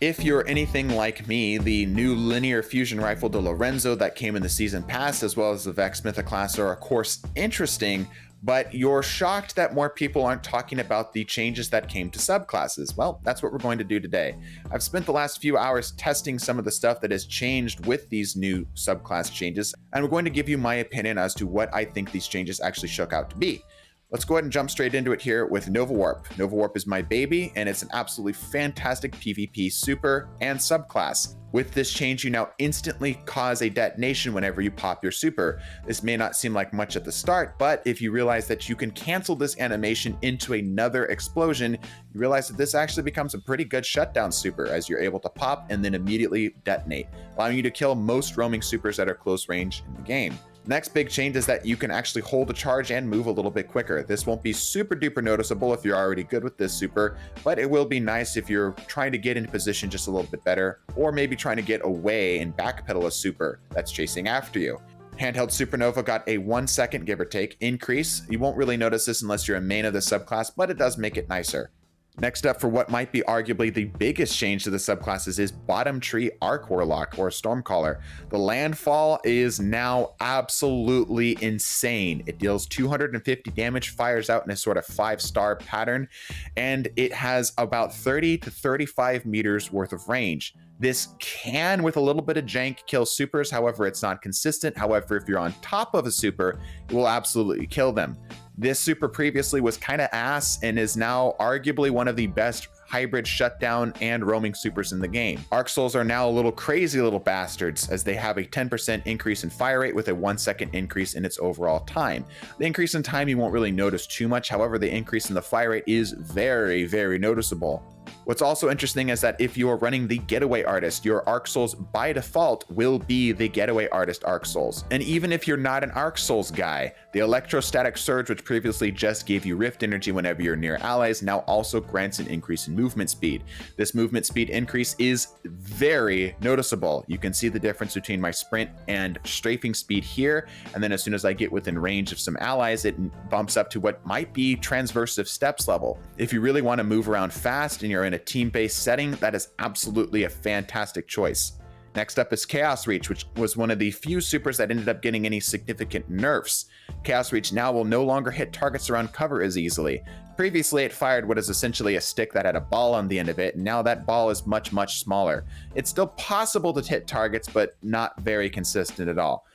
If you're anything like me, the new linear fusion rifle de Lorenzo that came in the season pass, as well as the Vex Mythoclast, are of course interesting, but you're shocked that more people aren't talking about the changes that came to subclasses. Well, that's what we're going to do today. I've spent the last few hours testing some of the stuff that has changed with these new subclass changes, and we're going to give you my opinion as to what I think these changes actually shook out to be. Let's go ahead and jump straight into it here with Nova Warp. Nova Warp is my baby, and it's an absolutely fantastic PvP super and subclass. With this change, you now instantly cause a detonation whenever you pop your super. This may not seem like much at the start, but if you realize that you can cancel this animation into another explosion, you realize that this actually becomes a pretty good shutdown super, as you're able to pop and then immediately detonate, allowing you to kill most roaming supers that are close range in the game. Next big change is that you can actually hold a charge and move a little bit quicker. This won't be super duper noticeable if you're already good with this super, but it will be nice if you're trying to get into position just a little bit better, or maybe trying to get away and backpedal a super that's chasing after you. Handheld Supernova got a 1 second, give or take, increase. You won't really notice this unless you're a main of the subclass, but it does make it nicer. Next up, for what might be arguably the biggest change to the subclasses, is Bottom Tree Arc Warlock or Stormcaller. The landfall is now absolutely insane. It deals 250 damage, fires out in a sort of 5-star pattern, and it has about 30 to 35 meters worth of range. This can, with a little bit of jank, kill supers. However, it's not consistent. However, if you're on top of a super, it will absolutely kill them. This super previously was kind of ass and is now arguably one of the best hybrid shutdown and roaming supers in the game. Arc Souls are now a little crazy little bastards, as they have a 10% increase in fire rate with a 1 second increase in its overall time. The increase in time you won't really notice too much, however the increase in the fire rate is very, very noticeable. What's also interesting is that if you are running the Getaway Artist, your Arc Souls by default will be the Getaway Artist Arc Souls. And even if you're not an Arc Souls guy, the Electrostatic Surge, which previously just gave you Rift Energy whenever you're near allies, now also grants an increase in movement speed. This movement speed increase is very noticeable. You can see the difference between my sprint and strafing speed here, and then as soon as I get within range of some allies, it bumps up to what might be transversive steps level. If you really want to move around fast and you're in a team-based setting, that is absolutely a fantastic choice. Next up is Chaos Reach, which was one of the few supers that ended up getting any significant nerfs. Chaos Reach now will no longer hit targets around cover as easily. Previously, it fired what is essentially a stick that had a ball on the end of it, and now that ball is much, much smaller. It's still possible to hit targets, but not very consistent at all.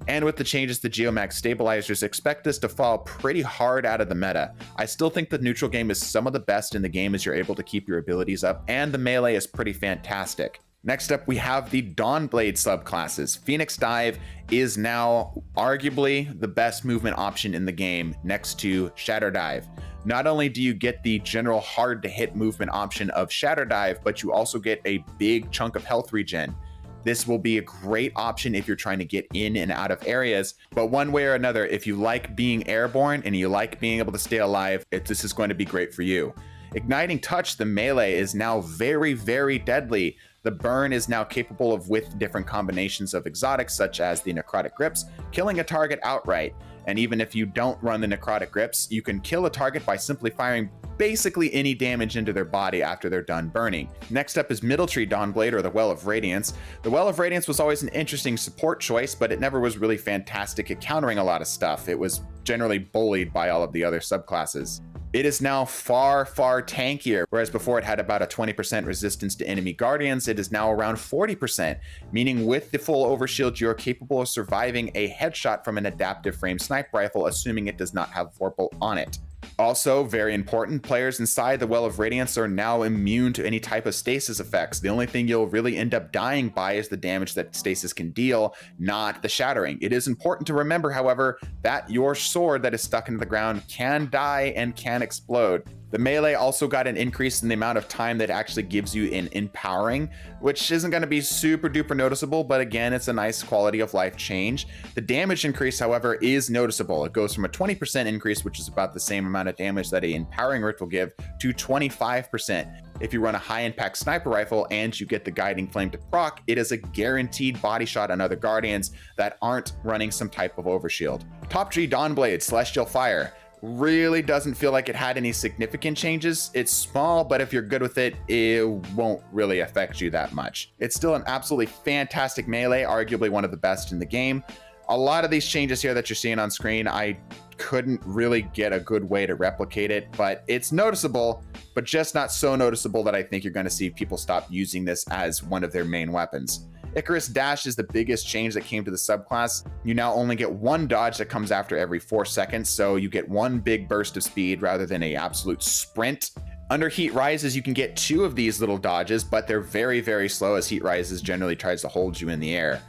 And with the changes to Geomax stabilizers, expect this to fall pretty hard out of the meta. I still think the neutral game is some of the best in the game as you're able to keep your abilities up, and the melee is pretty fantastic. Next up, we have the Dawnblade subclasses. Phoenix Dive is now arguably the best movement option in the game next to Shatter Dive. Not only do you get the general hard to hit movement option of Shatter Dive, but you also get a big chunk of health regen. This will be a great option if you're trying to get in and out of areas, but one way or another, if you like being airborne and you like being able to stay alive, this is going to be great for you. Igniting Touch, the melee, is now very, very deadly. The burn is now capable of, with different combinations of exotics such as the Necrotic Grips, killing a target outright. And even if you don't run the Necrotic Grips, you can kill a target by simply firing basically any damage into their body after they're done burning. Next up is Middle Tree Dawnblade, or the Well of Radiance. The Well of Radiance was always an interesting support choice, but it never was really fantastic at countering a lot of stuff. It was generally bullied by all of the other subclasses. It is now far, far tankier, whereas before it had about a 20% resistance to enemy guardians, it is now around 40%, meaning with the full overshield, you are capable of surviving a headshot from an adaptive frame sniper rifle, assuming it does not have Vorpal on it. Also, very important, players inside the Well of Radiance are now immune to any type of stasis effects. The only thing you'll really end up dying by is the damage that stasis can deal, not the shattering. It is important to remember, however, that your sword that is stuck into the ground can die and can explode. The melee also got an increase in the amount of time that actually gives you in empowering, which isn't going to be super duper noticeable, but again, it's a nice quality of life change. The damage increase, however, is noticeable. It goes from a 20% increase, which is about the same amount of damage that an empowering writ will give, to 25%. If you run a high impact sniper rifle and you get the guiding flame to proc, it is a guaranteed body shot on other guardians that aren't running some type of overshield. Top G Dawnblade Celestial Fire. really doesn't feel like it had any significant changes. It's small, but if you're good with it, it won't really affect you that much. It's still an absolutely fantastic melee, arguably one of the best in the game. A lot of these changes here that you're seeing on screen, I couldn't really get a good way to replicate it, but it's noticeable, but just not so noticeable that I think you're going to see people stop using this as one of their main weapons. Icarus Dash is the biggest change that came to the subclass. You now only get one dodge that comes after every 4 seconds, so you get one big burst of speed rather than an absolute sprint. Under Heat Rises, you can get 2 of these little dodges, but they're very, very slow as Heat Rises generally tries to hold you in the air.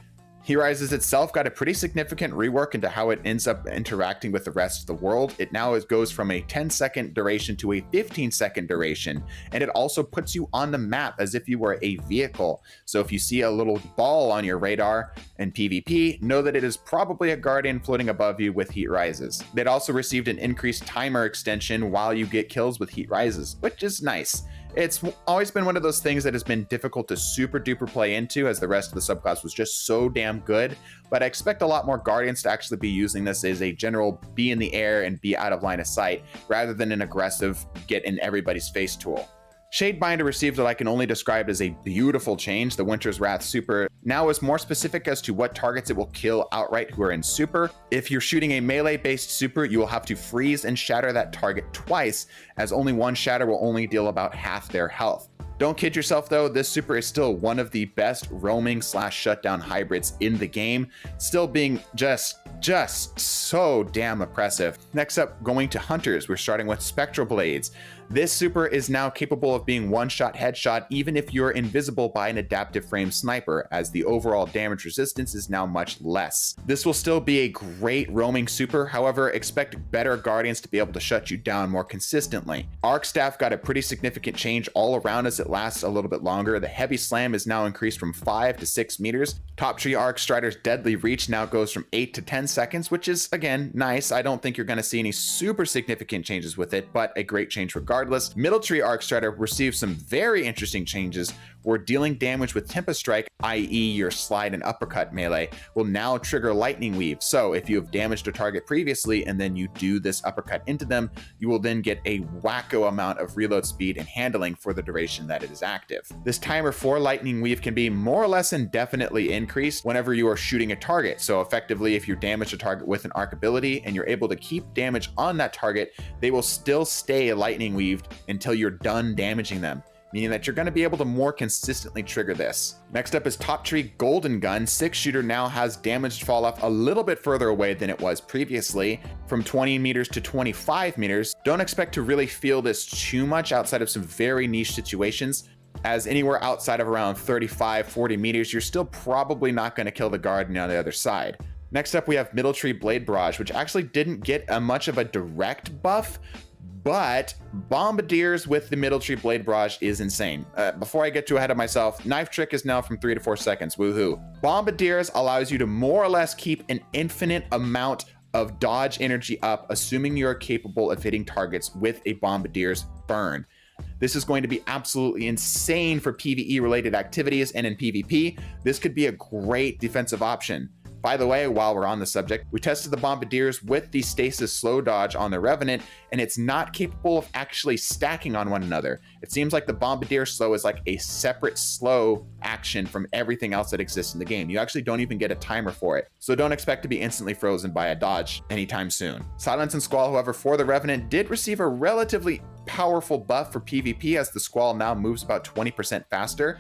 Heat Rises itself got a pretty significant rework into how it ends up interacting with the rest of the world. It now goes from a 10-second duration to a 15-second duration, and it also puts you on the map as if you were a vehicle. So if you see a little ball on your radar in PvP, know that it is probably a Guardian floating above you with Heat Rises. It also received an increased timer extension while you get kills with Heat Rises, which is nice. It's always been one of those things that has been difficult to super duper play into, as the rest of the subclass was just so damn good, but I expect a lot more Guardians to actually be using this as a general be in the air and be out of line of sight, rather than an aggressive get in everybody's face tool. Shadebinder received what I can only describe as a beautiful change. The Winter's Wrath super now is more specific as to what targets it will kill outright who are in super. If you're shooting a melee-based super, you will have to freeze and shatter that target twice, as only one shatter will only deal about half their health. Don't kid yourself though, this super is still one of the best roaming / shutdown hybrids in the game, still being just so damn oppressive. Next up, going to Hunters, we're starting with Spectral Blades. This super is now capable of being one-shot headshot even if you're invisible by an adaptive frame sniper, as the overall damage resistance is now much less. This will still be a great roaming super, however, expect better Guardians to be able to shut you down more consistently. Arc Staff got a pretty significant change all around as it lasts a little bit longer. The heavy slam is now increased from 5 to 6 meters. Top Tree Arcstrider's deadly reach now goes from 8 to 10 seconds, which is, again, nice. I don't think you're going to see any super significant changes with it, but a great change regardless. Middle Tree Arcstrider received some very interesting changes, where dealing damage with Tempest Strike, i.e. your slide and uppercut melee, will now trigger Lightning Weave. So if you have damaged a target previously and then you do this uppercut into them, you will then get a wacko amount of reload speed and handling for the duration that it is active. This timer for Lightning Weave can be more or less indefinitely increased whenever you are shooting a target. So effectively, if you damage a target with an arc ability and you're able to keep damage on that target, they will still stay Lightning Weaved until you're done damaging them, meaning that you're going to be able to more consistently trigger this. Next up is Top Tree Golden Gun. 6-shooter now has damaged fall off a little bit further away than it was previously, from 20 meters to 25 meters. Don't expect to really feel this too much outside of some very niche situations, as anywhere outside of around 35-40 meters, you're still probably not going to kill the Guardian on the other side. Next up, we have Middle Tree Blade Barrage, which actually didn't get much of a direct buff, but Bombardiers with the Middle Tree Blade Barrage is insane. Before I get too ahead of myself, Knife Trick is now from 3 to 4 seconds, woohoo. Bombardiers allows you to more or less keep an infinite amount of dodge energy up, assuming you're capable of hitting targets with a Bombardier's burn. This is going to be absolutely insane for PvE related activities, and in PvP, this could be a great defensive option. By the way, while we're on the subject, we tested the Bombardiers with the stasis slow dodge on the Revenant, and it's not capable of actually stacking on one another. It seems like the Bombardier slow is like a separate slow action from everything else that exists in the game. You actually don't even get a timer for it, so don't expect to be instantly frozen by a dodge anytime soon. Silence and Squall, however, for the Revenant did receive a relatively powerful buff for PvP, as the Squall now moves about 20% faster.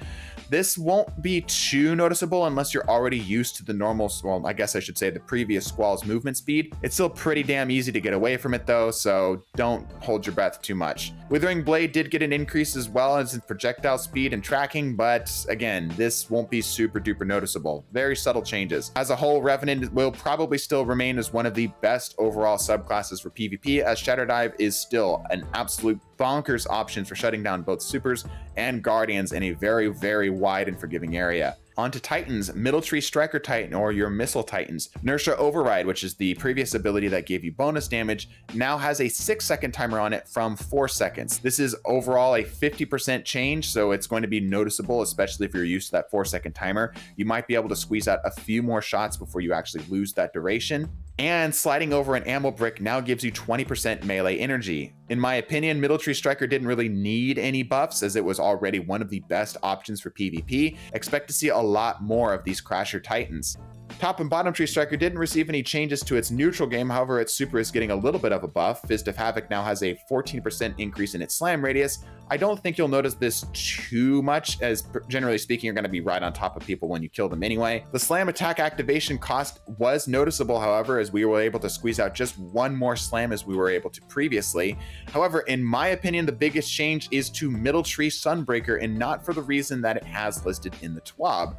This won't be too noticeable unless you're already used to the normal, well, I guess I should say the previous Squall's movement speed. It's still pretty damn easy to get away from it though, so don't hold your breath too much. Withering Blade did get an increase as well as in projectile speed and tracking, but again, this won't be super duper noticeable. Very subtle changes. As a whole, Revenant will probably still remain as one of the best overall subclasses for PvP, as Shatter Dive is still an absolute bonkers option for shutting down both supers and Guardians in a very, very wide and forgiving area. On to Titans, Middle Tree Striker Titan, or your Missile Titans. Inertia Override, which is the previous ability that gave you bonus damage, now has a 6-second timer on it from 4 seconds. This is overall a 50% change, so it's going to be noticeable, especially if you're used to that 4-second timer. You might be able to squeeze out a few more shots before you actually lose that duration. And sliding over an ammo brick now gives you 20% melee energy. In my opinion, Middle Tree Striker didn't really need any buffs as it was already one of the best options for PvP. Expect to see a lot more of these Crasher Titans. Top and Bottom Tree Striker didn't receive any changes to its neutral game, however its super is getting a little bit of a buff. Fist of Havoc now has a 14% increase in its slam radius. I don't think you'll notice this too much, as generally speaking you're going to be right on top of people when you kill them anyway. The slam attack activation cost was noticeable, however, as we were able to squeeze out just one more slam as we were able to previously. However, in my opinion, the biggest change is to Middle Tree Sunbreaker, and not for the reason that it has listed in the TWAB.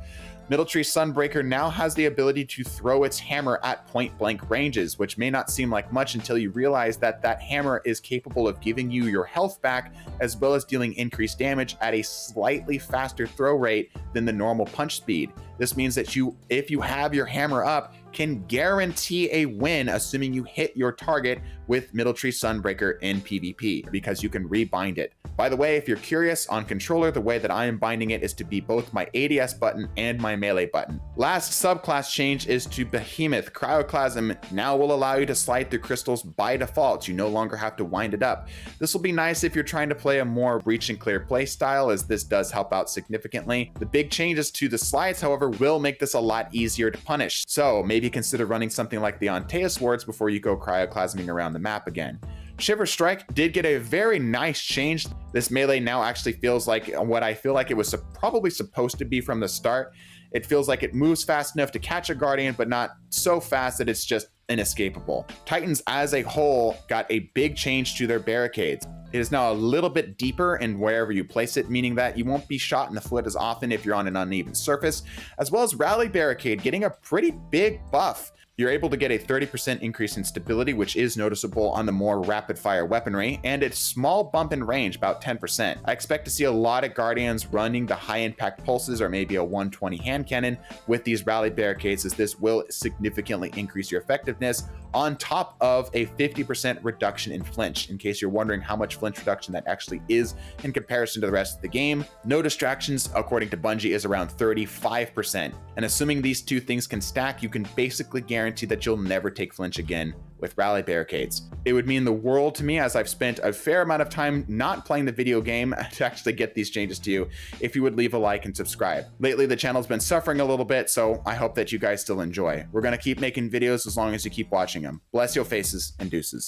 Middle Tree Sunbreaker now has the ability to throw its hammer at point-blank ranges, which may not seem like much until you realize that that hammer is capable of giving you your health back, as well as dealing increased damage at a slightly faster throw rate than the normal punch speed. This means that you, if you have your hammer up, can guarantee a win assuming you hit your target with Middle Tree Sunbreaker in PvP, because you can rebind it. By the way, if you're curious, on controller, the way that I am binding it is to be both my ADS button and my melee button. Last subclass change is to Behemoth. Cryoclasm now will allow you to slide through crystals by default. You no longer have to wind it up. This will be nice if you're trying to play a more breach and clear play style, as this does help out significantly. The big changes to the slides, however, will make this a lot easier to punish. So maybe consider running something like the Antaeus wards before you go cryoclasming around the map again. Shiver Strike did get a very nice change. This melee now actually feels like what I feel like it was probably supposed to be from the start. It feels like it moves fast enough to catch a Guardian, but not so fast that it's just inescapable. Titans as a whole got a big change to their barricades. It is now a little bit deeper in wherever you place it, meaning that you won't be shot in the foot as often if you're on an uneven surface, as well as Rally Barricade getting a pretty big buff. You're able to get a 30% increase in stability, which is noticeable on the more rapid fire weaponry, and its small bump in range, about 10%. I expect to see a lot of Guardians running the high impact pulses or maybe a 120 hand cannon with these rally barricades, as this will significantly increase your effectiveness, on top of a 50% reduction in flinch. In case you're wondering how much flinch reduction that actually is in comparison to the rest of the game, no distractions, according to Bungie, is around 35%. And assuming these two things can stack, you can basically guarantee that you'll never take flinch again with rally barricades. It would mean the world to me, as I've spent a fair amount of time not playing the video game, to actually get these changes to you, if you would leave a like and subscribe. Lately, the channel's been suffering a little bit, so I hope that you guys still enjoy. We're gonna keep making videos as long as you keep watching them. Bless your faces and deuces.